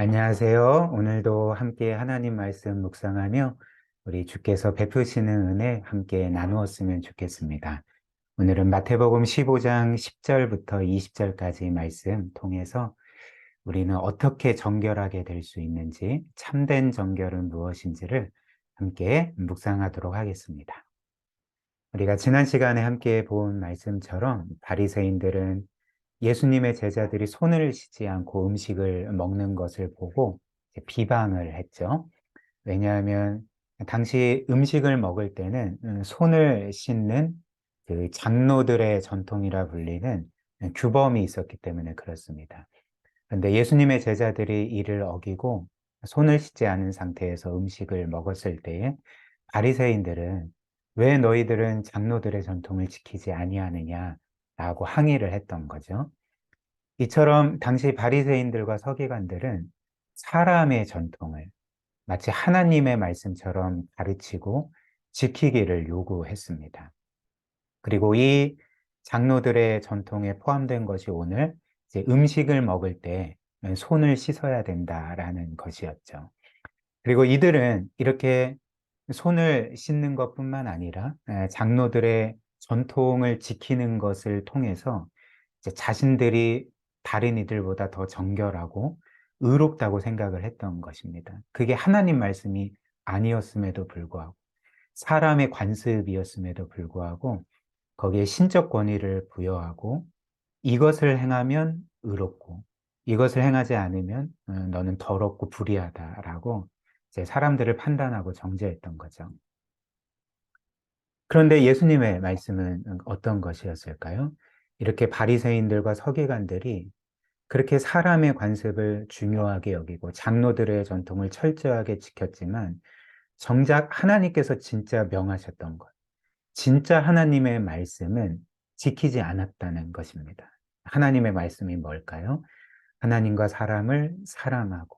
안녕하세요. 오늘도 함께 하나님 말씀 묵상하며 우리 주께서 베푸시는 은혜 함께 나누었으면 좋겠습니다. 오늘은 마태복음 15장 10절부터 20절까지 말씀 통해서 우리는 어떻게 정결하게 될 수 있는지, 참된 정결은 무엇인지를 함께 묵상하도록 하겠습니다. 우리가 지난 시간에 함께 본 말씀처럼 바리새인들은 예수님의 제자들이 손을 씻지 않고 음식을 먹는 것을 보고 비방을 했죠. 왜냐하면 당시 음식을 먹을 때는 손을 씻는 그 장로들의 전통이라 불리는 규범이 있었기 때문에 그렇습니다. 그런데 예수님의 제자들이 이를 어기고 손을 씻지 않은 상태에서 음식을 먹었을 때에 바리새인들은 왜 너희들은 장로들의 전통을 지키지 아니하느냐라고 항의를 했던 거죠. 이처럼 당시 바리새인들과 서기관들은 사람의 전통을 마치 하나님의 말씀처럼 가르치고 지키기를 요구했습니다. 그리고 이 장로들의 전통에 포함된 것이 오늘 이제 음식을 먹을 때 손을 씻어야 된다라는 것이었죠. 그리고 이들은 이렇게 손을 씻는 것뿐만 아니라 장로들의 전통을 지키는 것을 통해서 이제 자신들이 다른 이들보다 더 정결하고 의롭다고 생각을 했던 것입니다. 그게 하나님 말씀이 아니었음에도 불구하고 사람의 관습이었음에도 불구하고 거기에 신적 권위를 부여하고 이것을 행하면 의롭고 이것을 행하지 않으면 너는 더럽고 불의하다라고 이제 사람들을 판단하고 정죄했던 거죠. 그런데 예수님의 말씀은 어떤 것이었을까요? 이렇게 바리새인들과 서기관들이 그렇게 사람의 관습을 중요하게 여기고 장로들의 전통을 철저하게 지켰지만 정작 하나님께서 진짜 명하셨던 것, 진짜 하나님의 말씀은 지키지 않았다는 것입니다. 하나님의 말씀이 뭘까요? 하나님과 사람을 사랑하고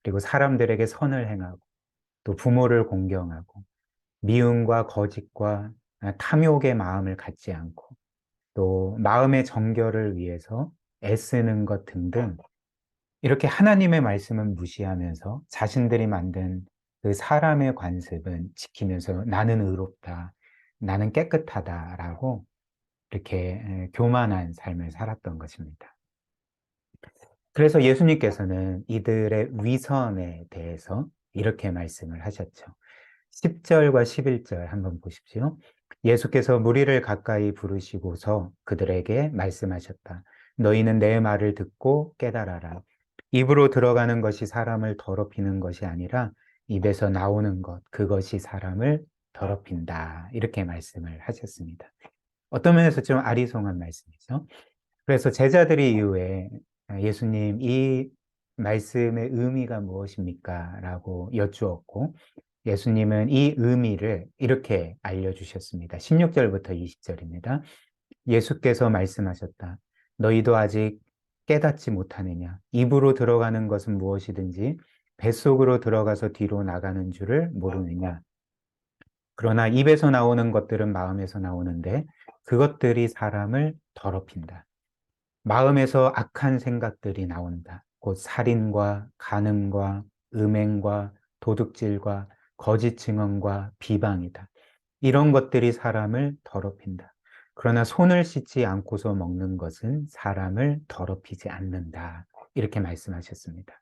그리고 사람들에게 선을 행하고 또 부모를 공경하고 미움과 거짓과 탐욕의 마음을 갖지 않고 또 마음의 정결을 위해서 애쓰는 것 등등 이렇게 하나님의 말씀은 무시하면서 자신들이 만든 그 사람의 관습은 지키면서 나는 의롭다, 나는 깨끗하다라고 이렇게 교만한 삶을 살았던 것입니다. 그래서 예수님께서는 이들의 위선에 대해서 이렇게 말씀을 하셨죠. 10절과 11절 한번 보십시오. 예수께서 무리를 가까이 부르시고서 그들에게 말씀하셨다. 너희는 내 말을 듣고 깨달아라. 입으로 들어가는 것이 사람을 더럽히는 것이 아니라 입에서 나오는 것, 그것이 사람을 더럽힌다. 이렇게 말씀을 하셨습니다. 어떤 면에서 좀 아리송한 말씀이죠. 그래서 제자들이 이후에 예수님 이 말씀의 의미가 무엇입니까? 라고 여쭈었고 예수님은 이 의미를 이렇게 알려주셨습니다. 16절부터 20절입니다. 예수께서 말씀하셨다. 너희도 아직 깨닫지 못하느냐? 입으로 들어가는 것은 무엇이든지 뱃속으로 들어가서 뒤로 나가는 줄을 모르느냐? 그러나 입에서 나오는 것들은 마음에서 나오는데 그것들이 사람을 더럽힌다. 마음에서 악한 생각들이 나온다. 곧 살인과 간음과 음행과 도둑질과 거짓 증언과 비방이다. 이런 것들이 사람을 더럽힌다. 그러나 손을 씻지 않고서 먹는 것은 사람을 더럽히지 않는다. 이렇게 말씀하셨습니다.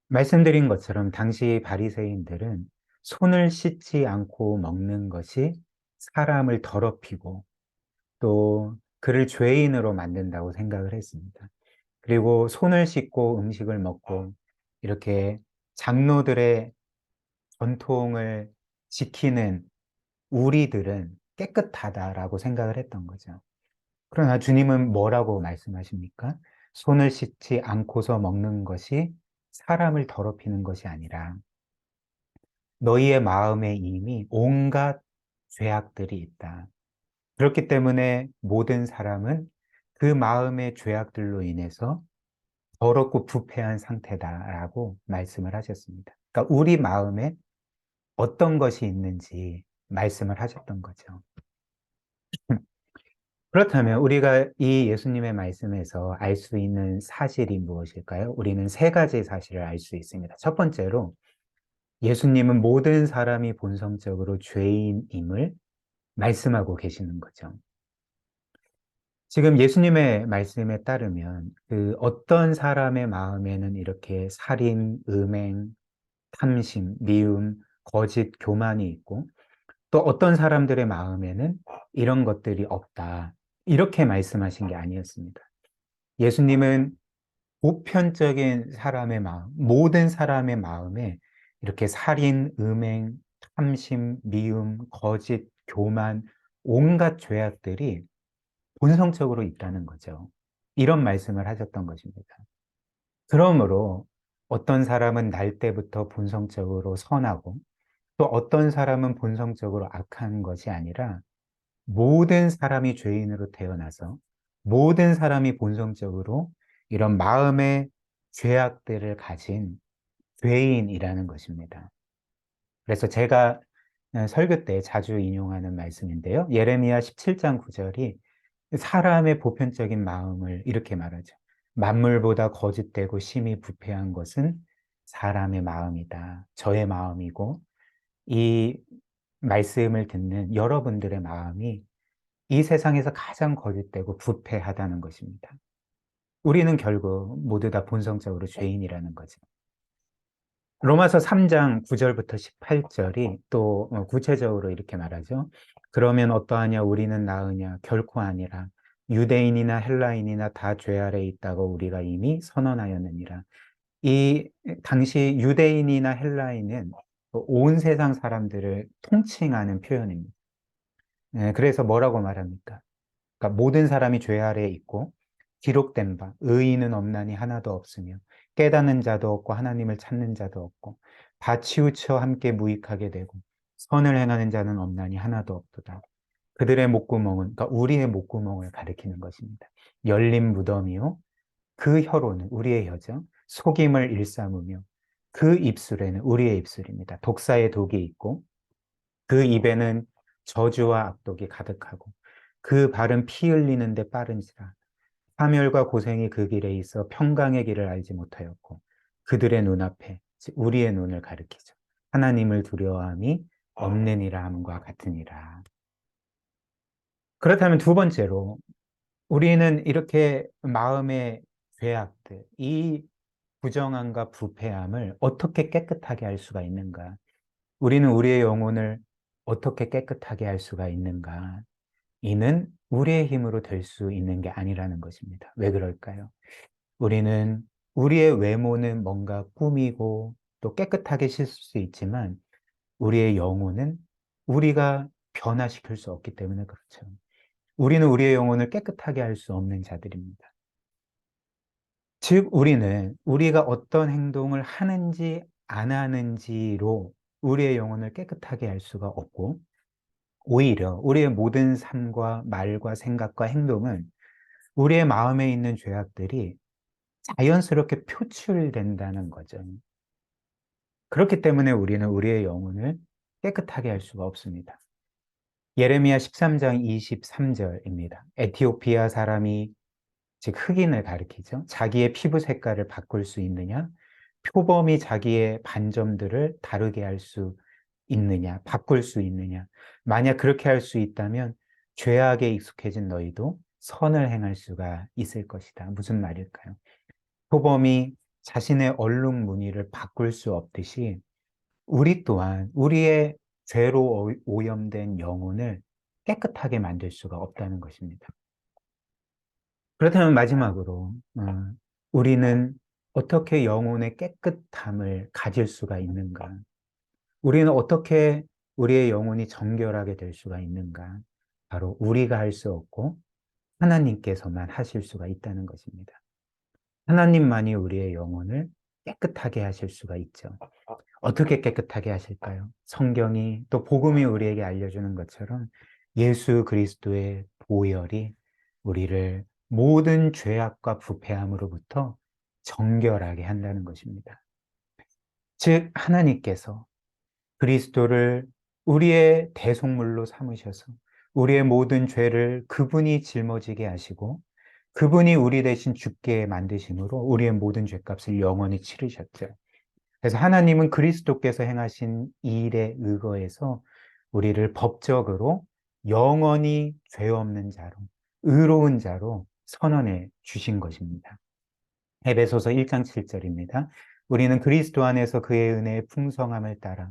말씀드린 것처럼 당시 바리새인들은 손을 씻지 않고 먹는 것이 사람을 더럽히고 또 그를 죄인으로 만든다고 생각을 했습니다. 그리고 손을 씻고 음식을 먹고 이렇게 장로들의 전통을 지키는 우리들은 깨끗하다라고 생각을 했던 거죠. 그러나 주님은 뭐라고 말씀하십니까? 손을 씻지 않고서 먹는 것이 사람을 더럽히는 것이 아니라 너희의 마음에 이미 온갖 죄악들이 있다. 그렇기 때문에 모든 사람은 그 마음의 죄악들로 인해서 더럽고 부패한 상태다라고 말씀을 하셨습니다. 그러니까 우리 마음에 어떤 것이 있는지 말씀을 하셨던 거죠. 그렇다면 우리가 이 예수님의 말씀에서 알 수 있는 사실이 무엇일까요? 우리는 세 가지 사실을 알 수 있습니다. 첫 번째로 예수님은 모든 사람이 본성적으로 죄인임을 말씀하고 계시는 거죠. 지금 예수님의 말씀에 따르면 그 어떤 사람의 마음에는 이렇게 살인, 음행, 탐심, 미움, 거짓, 교만이 있고 또 어떤 사람들의 마음에는 이런 것들이 없다. 이렇게 말씀하신 게 아니었습니다. 예수님은 보편적인 사람의 마음, 모든 사람의 마음에 이렇게 살인, 음행, 탐심, 미움, 거짓, 교만, 온갖 죄악들이 본성적으로 있다는 거죠. 이런 말씀을 하셨던 것입니다. 그러므로 어떤 사람은 날 때부터 본성적으로 선하고 또 어떤 사람은 본성적으로 악한 것이 아니라 모든 사람이 죄인으로 태어나서 모든 사람이 본성적으로 이런 마음의 죄악들을 가진 죄인이라는 것입니다. 그래서 제가 설교 때 자주 인용하는 말씀인데요. 예레미야 17장 9절이 사람의 보편적인 마음을 이렇게 말하죠. 만물보다 거짓되고 심히 부패한 것은 사람의 마음이다. 저의 마음이고 이 말씀을 듣는 여러분들의 마음이 이 세상에서 가장 거짓되고 부패하다는 것입니다. 우리는 결국 모두 다 본성적으로 죄인이라는 거죠. 로마서 3장 9절부터 18절이 또 구체적으로 이렇게 말하죠. 그러면 어떠하냐 우리는 나으냐 결코 아니라 유대인이나 헬라인이나 다 죄 아래 있다고 우리가 이미 선언하였느니라. 이 당시 유대인이나 헬라인은 온 세상 사람들을 통칭하는 표현입니다. 그래서 뭐라고 말합니까? 그러니까 모든 사람이 죄 아래에 있고 기록된 바 의인은 없나니 하나도 없으며 깨닫는 자도 없고 하나님을 찾는 자도 없고 다 치우쳐 함께 무익하게 되고 선을 행하는 자는 없나니 하나도 없도다. 그들의 목구멍은 그러니까 우리의 목구멍을 가리키는 것입니다. 열린 무덤이요 그 혀로는 우리의 혀죠. 속임을 일삼으며 그 입술에는 우리의 입술입니다. 독사의 독이 있고 그 입에는 저주와 악독이 가득하고 그 발은 피 흘리는데 빠른지라 파멸과 고생이 그 길에 있어 평강의 길을 알지 못하였고 그들의 눈앞에 즉 우리의 눈을 가리키죠. 하나님을 두려워함이 없느니라 함과 같으니라. 그렇다면 두 번째로 우리는 이렇게 마음의 죄악들, 이 부정함과 부패함을 어떻게 깨끗하게 할 수가 있는가? 우리는 우리의 영혼을 어떻게 깨끗하게 할 수가 있는가? 이는 우리의 힘으로 될 수 있는 게 아니라는 것입니다. 왜 그럴까요? 우리는 우리의 외모는 뭔가 꾸미고 또 깨끗하게 씻을 수 있지만 우리의 영혼은 우리가 변화시킬 수 없기 때문에 그렇죠. 우리는 우리의 영혼을 깨끗하게 할 수 없는 자들입니다. 즉, 우리는 우리가 어떤 행동을 하는지 안 하는지로 우리의 영혼을 깨끗하게 할 수가 없고 오히려 우리의 모든 삶과 말과 생각과 행동은 우리의 마음에 있는 죄악들이 자연스럽게 표출된다는 거죠. 그렇기 때문에 우리는 우리의 영혼을 깨끗하게 할 수가 없습니다. 예레미야 13장 23절입니다. 에티오피아 사람이 즉 흑인을 가리키죠. 자기의 피부 색깔을 바꿀 수 있느냐? 표범이 자기의 반점들을 다르게 할 수 있느냐? 바꿀 수 있느냐? 만약 그렇게 할 수 있다면 죄악에 익숙해진 너희도 선을 행할 수가 있을 것이다. 무슨 말일까요? 표범이 자신의 얼룩 무늬를 바꿀 수 없듯이 우리 또한 우리의 죄로 오염된 영혼을 깨끗하게 만들 수가 없다는 것입니다. 그렇다면 마지막으로 우리는 어떻게 영혼의 깨끗함을 가질 수가 있는가? 우리는 어떻게 우리의 영혼이 정결하게 될 수가 있는가? 바로 우리가 할 수 없고 하나님께서만 하실 수가 있다는 것입니다. 하나님만이 우리의 영혼을 깨끗하게 하실 수가 있죠. 어떻게 깨끗하게 하실까요? 성경이 또 복음이 우리에게 알려주는 것처럼 예수 그리스도의 보혈이 우리를 모든 죄악과 부패함으로부터 정결하게 한다는 것입니다. 즉 하나님께서 그리스도를 우리의 대속물로 삼으셔서 우리의 모든 죄를 그분이 짊어지게 하시고 그분이 우리 대신 죽게 만드심으로 우리의 모든 죄값을 영원히 치르셨죠. 그래서 하나님은 그리스도께서 행하신 이 일에 의거해서 우리를 법적으로 영원히 죄 없는 자로, 의로운 자로 선언해 주신 것입니다. 에베소서 1장 7절입니다. 우리는 그리스도 안에서 그의 은혜의 풍성함을 따라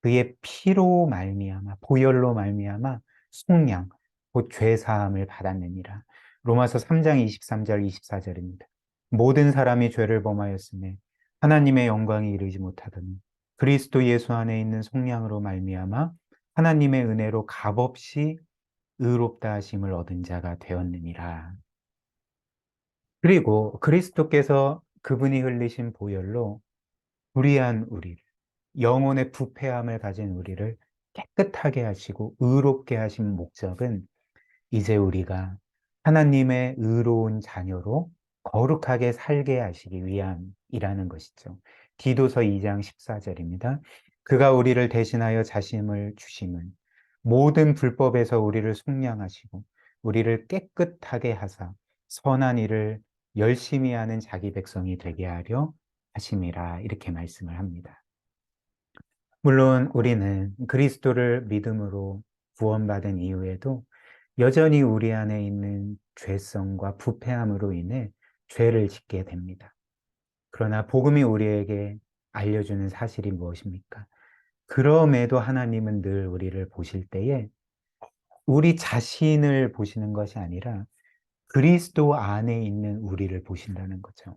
그의 피로 말미암아 보혈로 말미암아 속량 곧 죄 사함을 받았느니라. 로마서 3장 23절 24절입니다. 모든 사람이 죄를 범하였으며 하나님의 영광에 이르지 못하더니 그리스도 예수 안에 있는 속량으로 말미암아 하나님의 은혜로 값없이 의롭다 하심을 얻은 자가 되었느니라. 그리고 그리스도께서 그분이 흘리신 보혈로 불의한 우리를, 영혼의 부패함을 가진 우리를 깨끗하게 하시고 의롭게 하신 목적은 이제 우리가 하나님의 의로운 자녀로 거룩하게 살게 하시기 위함이라는 것이죠. 디도서 2장 14절입니다. 그가 우리를 대신하여 자심을 주심은 모든 불법에서 우리를 속량하시고 우리를 깨끗하게 하사 선한 일을 열심히 하는 자기 백성이 되게 하려 하심이라 이렇게 말씀을 합니다. 물론 우리는 그리스도를 믿음으로 구원받은 이후에도 여전히 우리 안에 있는 죄성과 부패함으로 인해 죄를 짓게 됩니다. 그러나 복음이 우리에게 알려주는 사실이 무엇입니까? 그럼에도 하나님은 늘 우리를 보실 때에 우리 자신을 보시는 것이 아니라 그리스도 안에 있는 우리를 보신다는 거죠.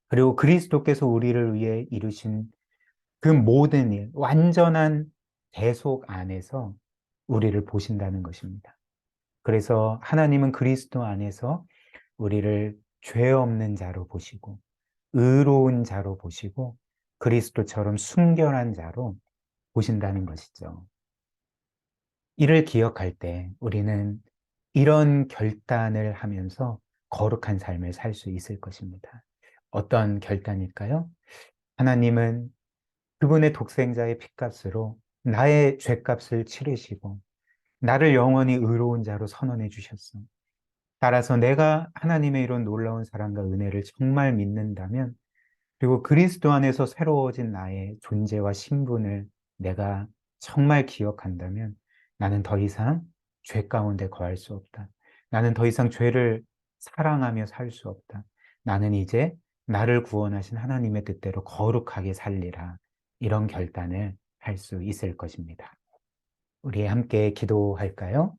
그리고 그리스도께서 우리를 위해 이루신 그 모든 일, 완전한 대속 안에서 우리를 보신다는 것입니다. 그래서 하나님은 그리스도 안에서 우리를 죄 없는 자로 보시고, 의로운 자로 보시고, 그리스도처럼 순결한 자로 보신다는 것이죠. 이를 기억할 때 우리는 이런 결단을 하면서 거룩한 삶을 살 수 있을 것입니다. 어떤 결단일까요? 하나님은 그분의 독생자의 핏값으로 나의 죄값을 치르시고 나를 영원히 의로운 자로 선언해 주셨어. 따라서 내가 하나님의 이런 놀라운 사랑과 은혜를 정말 믿는다면 그리고 그리스도 안에서 새로워진 나의 존재와 신분을 내가 정말 기억한다면 나는 더 이상 죄 가운데 거할 수 없다. 나는 더 이상 죄를 사랑하며 살 수 없다. 나는 이제 나를 구원하신 하나님의 뜻대로 거룩하게 살리라. 이런 결단을 할 수 있을 것입니다. 우리 함께 기도할까요?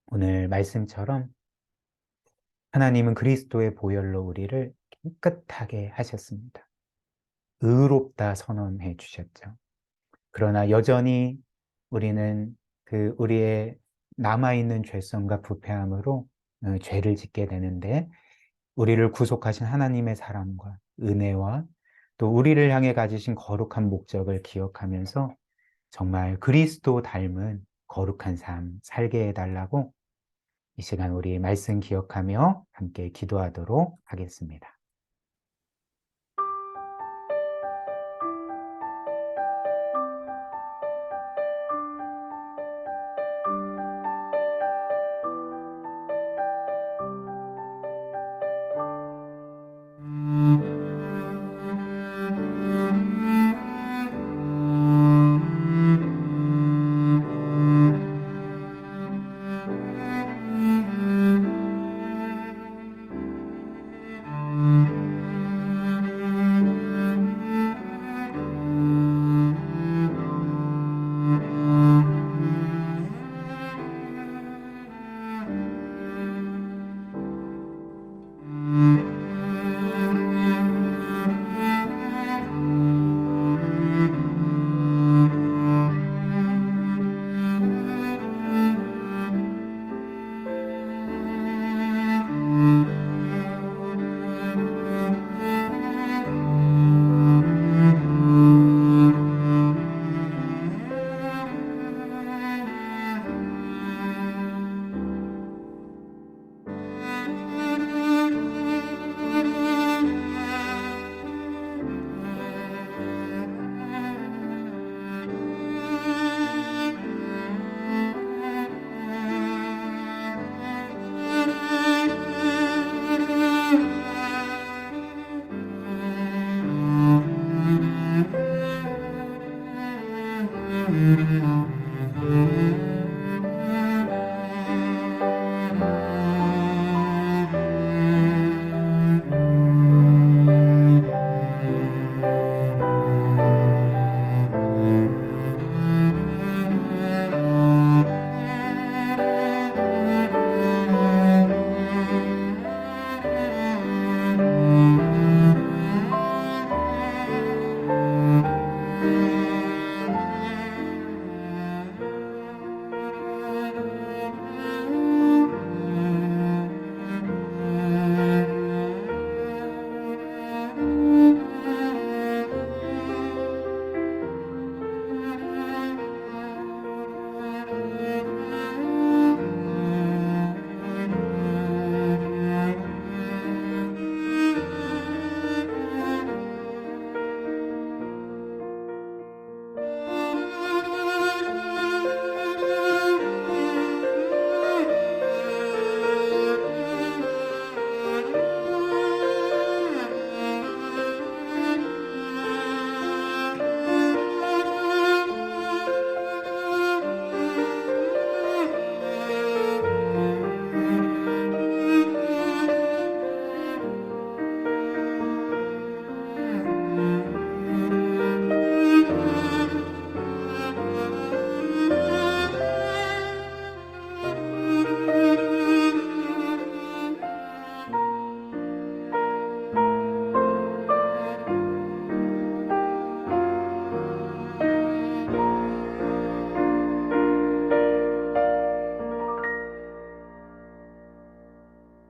오늘 말씀처럼 하나님은 그리스도의 보혈로 우리를 깨끗하게 하셨습니다. 의롭다 선언해 주셨죠. 그러나 여전히 우리는 그 우리의 남아있는 죄성과 부패함으로 죄를 짓게 되는데 우리를 구속하신 하나님의 사랑과 은혜와 또 우리를 향해 가지신 거룩한 목적을 기억하면서 정말 그리스도 닮은 거룩한 삶 살게 해달라고 이 시간 우리 말씀 기억하며 함께 기도하도록 하겠습니다.